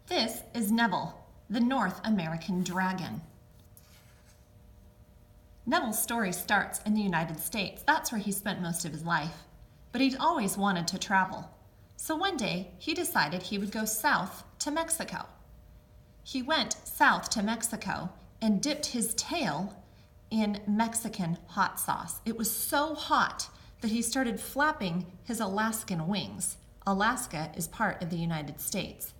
This is Neville, the North American dragon. Neville's story starts in the United States. That's where he spent most of his life. But he'd always wanted to travel. So one day, he decided he would go south to Mexico. He went south to Mexico and dipped his tail in Mexican hot sauce. It was so hot that he started flapping his Alaskan wings. Alaska is part of the United States.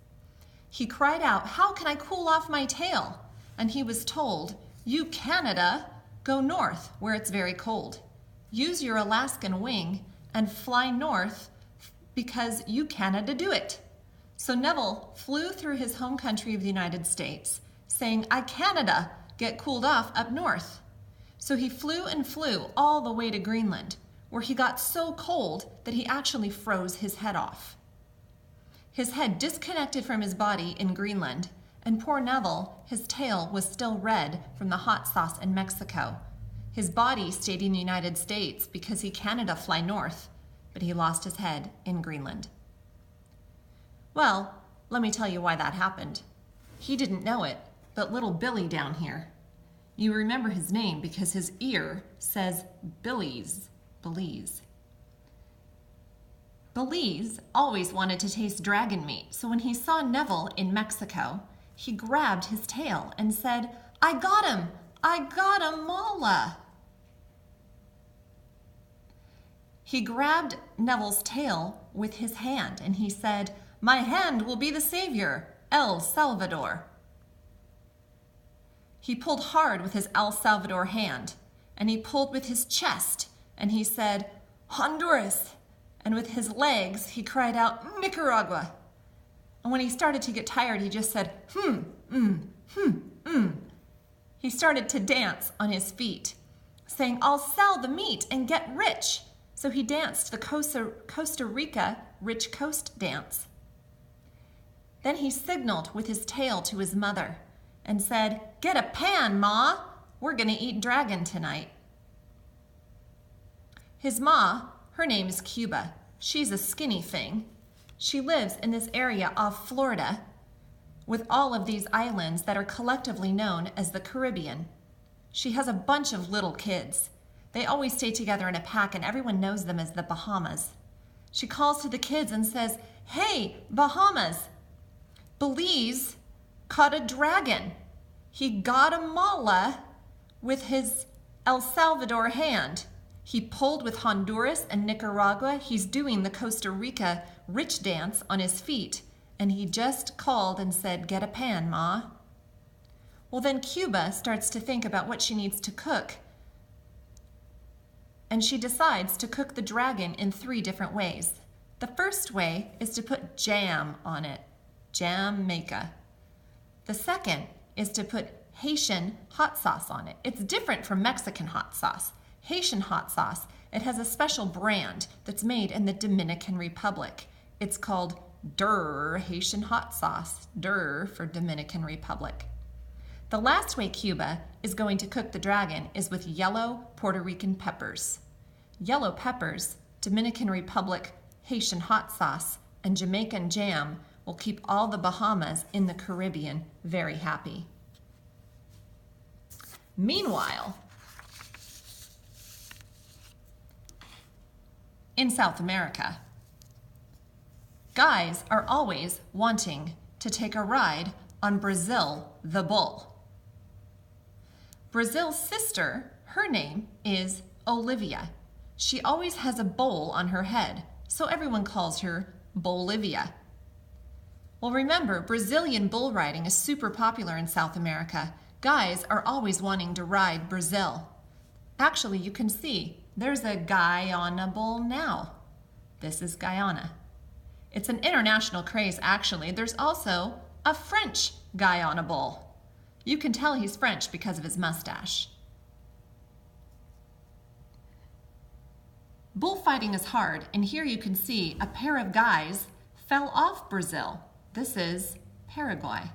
He cried out, "How can I cool off my tail?" And he was told, "You Canada, go north where it's very cold. Use your Alaskan wing and fly north because you Canada do it." So Neville flew through his home country of the United States saying, "I Canada, get cooled off up north." So he flew and flew all the way to Greenland, where he got so cold that he actually froze his head off. His head disconnected from his body in Greenland, and poor Neville, his tail was still red from the hot sauce in Mexico. His body stayed in the United States because he Canada fly north, but he lost his head in Greenland. Well, let me tell you why that happened. He didn't know it, but little Billy down here, you remember his name because his ear says Belize. Belize always wanted to taste dragon meat, so when he saw Neville in Mexico, he grabbed his tail and said, "I got him! I got him, Mala!" He grabbed Neville's tail with his hand and he said, "My hand will be the savior, El Salvador." He pulled hard with his El Salvador hand, and he pulled with his chest, and he said, "Honduras." And with his legs, he cried out, "Nicaragua." And when he started to get tired, he just said, He started to dance on his feet, saying, "I'll sell the meat and get rich." So he danced the Costa Rica Rich Coast dance. Then he signaled with his tail to his mother and said, "Get a pan, Ma. We're gonna eat dragon tonight." His ma, her name is Cuba. She's a skinny thing. She lives in this area off Florida with all of these islands that are collectively known as the Caribbean. She has a bunch of little kids. They always stay together in a pack and everyone knows them as the Bahamas. She calls to the kids and says, "Hey, Bahamas, Belize caught a dragon. He got a mala with his El Salvador hand. He pulled with Honduras and Nicaragua. He's doing the Costa Rica rich dance on his feet. And he just called and said, 'Get a pan, Ma.'" Well, then Cuba starts to think about what she needs to cook. And she decides to cook the dragon in 3 different ways. The first way is to put jam on it, Jamaica. The second is to put Haitian hot sauce on it. It's different from Mexican hot sauce. Haitian hot sauce, it has a special brand that's made in the Dominican Republic. It's called Haitian hot sauce, for Dominican Republic. The last way Cuba is going to cook the dragon is with yellow Puerto Rican peppers. Yellow peppers, Dominican Republic Haitian hot sauce, and Jamaican jam will keep all the Bahamas in the Caribbean very happy. Meanwhile, in South America, guys are always wanting to take a ride on Brazil the bull. Brazil's sister, her name is Olivia. She always has a bowl on her head, so everyone calls her Bolivia. Well, remember, Brazilian bull riding is super popular in South America. Guys are always wanting to ride Brazil. Actually, you can see there's a Guyana bull now. This is Guyana. It's an international craze, actually. There's also a French Guyana bull. You can tell he's French because of his mustache. Bullfighting is hard, and here you can see a pair of guys fell off Brazil. This is Paraguay.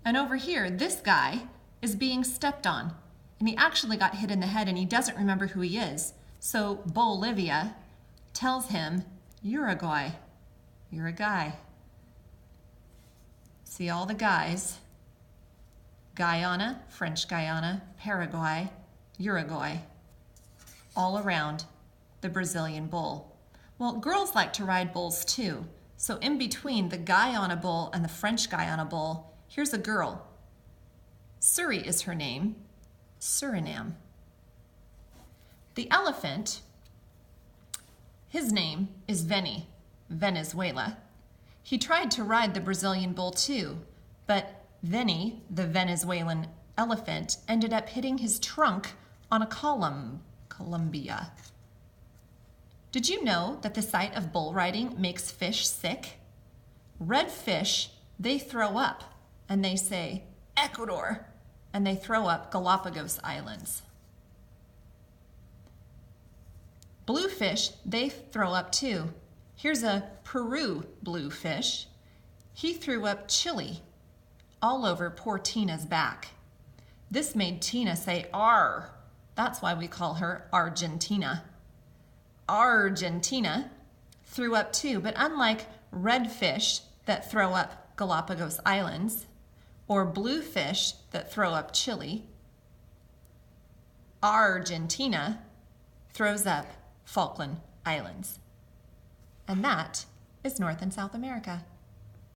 And over here, this guy is being stepped on, and he actually got hit in the head, and he doesn't remember who he is. So Bolivia tells him, "You're a guy. You're a guy." See all the guys. Guyana, French Guyana, Paraguay, Uruguay, all around the Brazilian bull. Well, girls like to ride bulls too. So in between the Guyana bull and the French Guyana bull, here's a girl. Suri is her name, Suriname. The elephant, his name is Veni, Venezuela. He tried to ride the Brazilian bull too, but Veni, the Venezuelan elephant, ended up hitting his trunk on a column, Colombia. Did you know that the sight of bull riding makes fish sick? Red fish, they throw up, and they say, Ecuador, and they throw up Galapagos Islands. Blue fish, they throw up too. Here's a Peru blue fish. He threw up chili all over poor Tina's back. This made Tina say, "Arr." That's why we call her Argentina. Argentina threw up too, but unlike red fish that throw up Galapagos Islands or blue fish that throw up chili, Argentina throws up Falkland Islands. And that is North and South America.